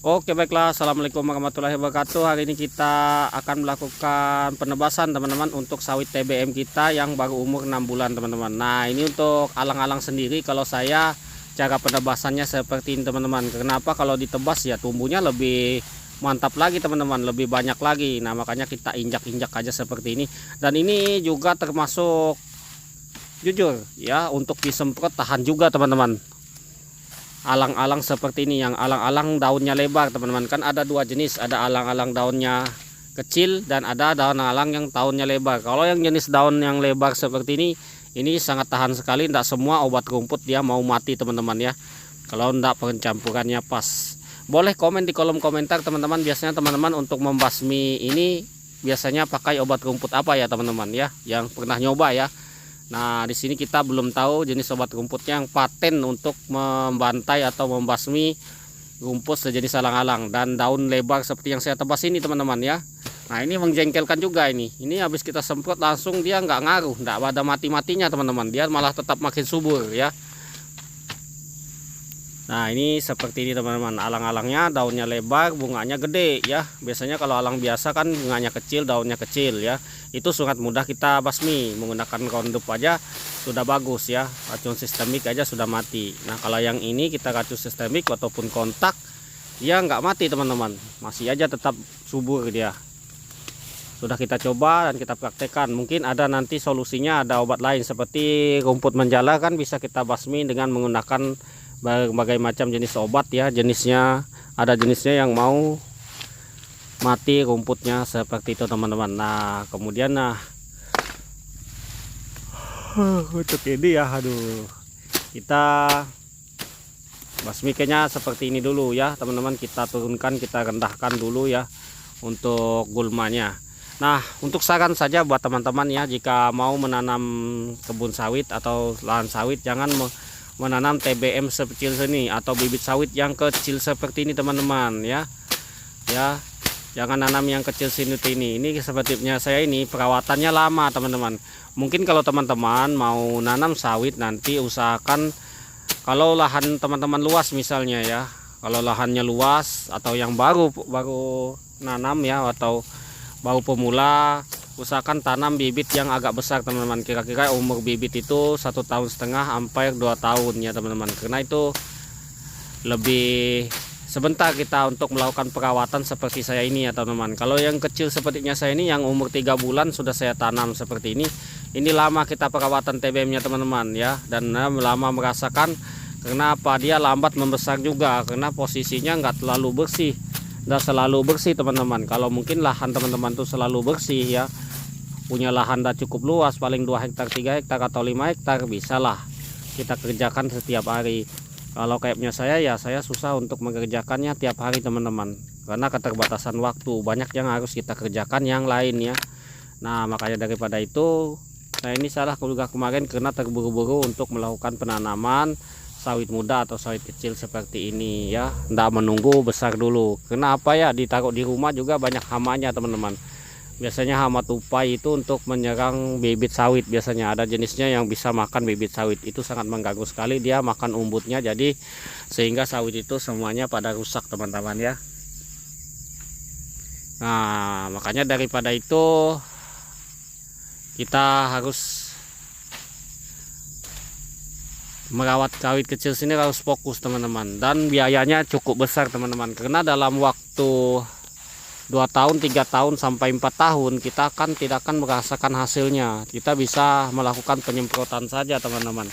Oke, baiklah. Assalamualaikum warahmatullahi wabarakatuh. Hari ini kita akan melakukan penebasan teman-teman untuk sawit TBM kita yang baru umur 6 bulan teman-teman. Nah, ini untuk alang-alang sendiri. Kalau saya cara penebasannya seperti ini teman-teman. Kenapa? Kalau ditebas ya tumbuhnya lebih mantap lagi teman-teman, lebih banyak lagi. Nah, makanya kita injak-injak aja seperti ini. Dan ini juga termasuk jujur ya, untuk disemprot tahan juga teman-teman. Alang-alang seperti ini, yang alang-alang daunnya lebar teman-teman. Kan ada dua jenis, ada alang-alang daunnya kecil dan ada daun alang yang daunnya lebar. Kalau yang jenis daun yang lebar seperti ini sangat tahan sekali. Tidak semua obat rumput dia mau mati teman-teman ya, kalau tidak pencampurannya pas. Boleh komen di kolom komentar teman-teman, biasanya teman-teman untuk membasmi ini biasanya pakai obat rumput apa ya teman-teman ya, yang pernah nyoba ya. Nah, di sini kita belum tahu jenis obat rumputnya yang paten untuk membantai atau membasmi rumput sejenis alang-alang dan daun lebar seperti yang saya tebas ini teman-teman ya. Nah, ini menjengkelkan juga ini. Ini habis kita semprot langsung dia nggak ngaruh, nggak ada mati-matinya teman-teman. Dia malah tetap makin subur ya. Nah, ini seperti ini teman-teman, alang-alangnya daunnya lebar, bunganya gede ya. Biasanya kalau alang biasa kan bunganya kecil, daunnya kecil ya. Itu sangat mudah kita basmi, menggunakan Roundup aja sudah bagus ya. Racun sistemik aja sudah mati. Nah, kalau yang ini kita racun sistemik ataupun kontak, dia nggak mati teman-teman, masih aja tetap subur dia. Sudah kita coba dan kita praktekkan. Mungkin ada nanti solusinya, ada obat lain seperti rumput menjala kan bisa kita basmi dengan menggunakan berbagai macam jenis obat ya. Jenisnya ada jenisnya yang mau mati rumputnya seperti itu teman-teman. Nah, kemudian untuk ini ya, aduh, kita basmikannya seperti ini dulu ya teman-teman. Kita turunkan, kita rendahkan dulu ya untuk gulmanya. Nah, untuk saran saja buat teman-teman ya, jika mau menanam kebun sawit atau lahan sawit, jangan menanam TBM sekecil ini atau bibit sawit yang kecil seperti ini teman-teman ya. Ya, jangan nanam yang kecil seperti ini. Ini sepertinya saya ini perawatannya lama teman-teman. Mungkin kalau teman-teman mau nanam sawit nanti usahakan kalau lahan teman-teman luas misalnya ya. Kalau lahannya luas atau yang baru nanam ya, atau baru pemula, usahakan tanam bibit yang agak besar teman-teman. Kira-kira umur bibit itu 1,5 tahun sampai 2 tahun ya teman-teman. Karena itu lebih sebentar kita untuk melakukan perawatan seperti saya ini ya teman-teman. Kalau yang kecil sepertinya saya ini yang umur 3 bulan sudah saya tanam seperti ini. Ini lama kita perawatan TBM-nya teman-teman ya, dan lama merasakan. Kenapa dia lambat membesar juga, karena posisinya nggak terlalu bersih. Nggak selalu bersih teman-teman. Kalau mungkin lahan teman-teman tuh selalu bersih ya, punya lahan dah cukup luas, paling 2 hektar 3 hektar atau 5 hektar, bisalah kita kerjakan setiap hari. Kalau kayak punya saya ya, saya susah untuk mengerjakannya tiap hari teman-teman, karena keterbatasan waktu, banyak yang harus kita kerjakan yang lain ya. Nah, makanya daripada itu saya ini salah juga kemarin karena terburu-buru untuk melakukan penanaman sawit muda atau sawit kecil seperti ini ya, ndak menunggu besar dulu. Kenapa ya, ditaruh di rumah juga banyak hamanya teman-teman. Biasanya hama tupai itu untuk menyerang bibit sawit, biasanya ada jenisnya yang bisa makan bibit sawit. Itu sangat mengganggu sekali, dia makan umbutnya, jadi sehingga sawit itu semuanya pada rusak teman-teman ya. Nah, makanya daripada itu kita harus merawat sawit kecil sini, harus fokus teman-teman, dan biayanya cukup besar teman-teman, karena dalam waktu 2 tahun 3 tahun sampai 4 tahun kita kan tidak akan merasakan hasilnya. Kita bisa melakukan penyemprotan saja teman-teman,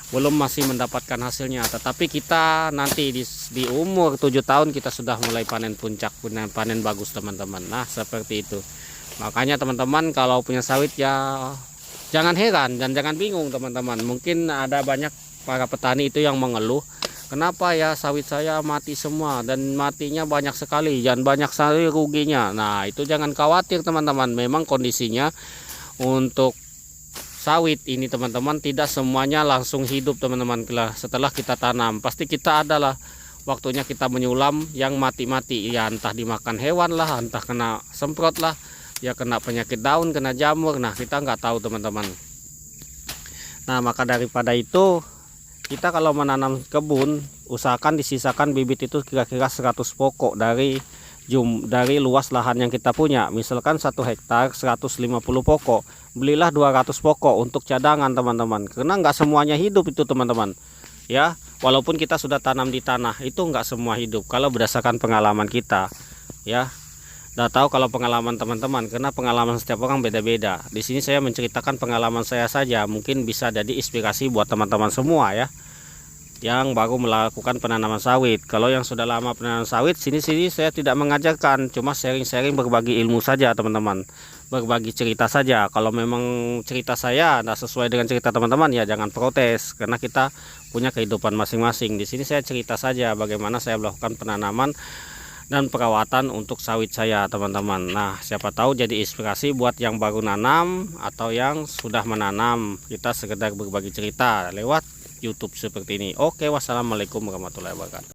belum masih mendapatkan hasilnya. Tetapi kita nanti di umur 7 tahun kita sudah mulai panen puncak, panen bagus teman-teman. Nah, seperti itu. Makanya teman-teman kalau punya sawit ya jangan heran dan jangan bingung teman-teman. Mungkin ada banyak para petani itu yang mengeluh, kenapa ya sawit saya mati semua dan matinya banyak sekali dan banyak sekali ruginya. Nah, itu jangan khawatir teman-teman. Memang kondisinya untuk sawit ini teman-teman tidak semuanya langsung hidup teman-teman. Setelah kita tanam pasti kita adalah waktunya kita menyulam yang mati-mati ya, entah dimakan hewan lah, entah kena semprot lah ya, kena penyakit daun, kena jamur. Nah, kita nggak tahu teman-teman. Nah, maka daripada itu kita kalau menanam kebun usahakan disisakan bibit itu kira-kira 100 pokok dari luas lahan yang kita punya. Misalkan 1 hektar 150 pokok, belilah 200 pokok untuk cadangan teman-teman, karena nggak semuanya hidup itu teman-teman ya. Walaupun kita sudah tanam di tanah, itu nggak semua hidup kalau berdasarkan pengalaman kita ya. Udah tahu kalau pengalaman teman-teman, karena pengalaman setiap orang beda-beda. Di sini saya menceritakan pengalaman saya saja, mungkin bisa jadi inspirasi buat teman-teman semua ya, yang baru melakukan penanaman sawit. Kalau yang sudah lama penanaman sawit, sini saya tidak mengajarkan, cuma sharing-sharing, berbagi ilmu saja teman-teman, berbagi cerita saja. Kalau memang cerita saya tidak sesuai dengan cerita teman-teman ya jangan protes, karena kita punya kehidupan masing-masing. Di sini saya cerita saja bagaimana saya melakukan penanaman dan perawatan untuk sawit saya teman-teman. Nah, siapa tahu jadi inspirasi buat yang baru nanam atau yang sudah menanam. Kita sekedar berbagi cerita lewat YouTube seperti ini. Oke, wassalamualaikum warahmatullahi wabarakatuh.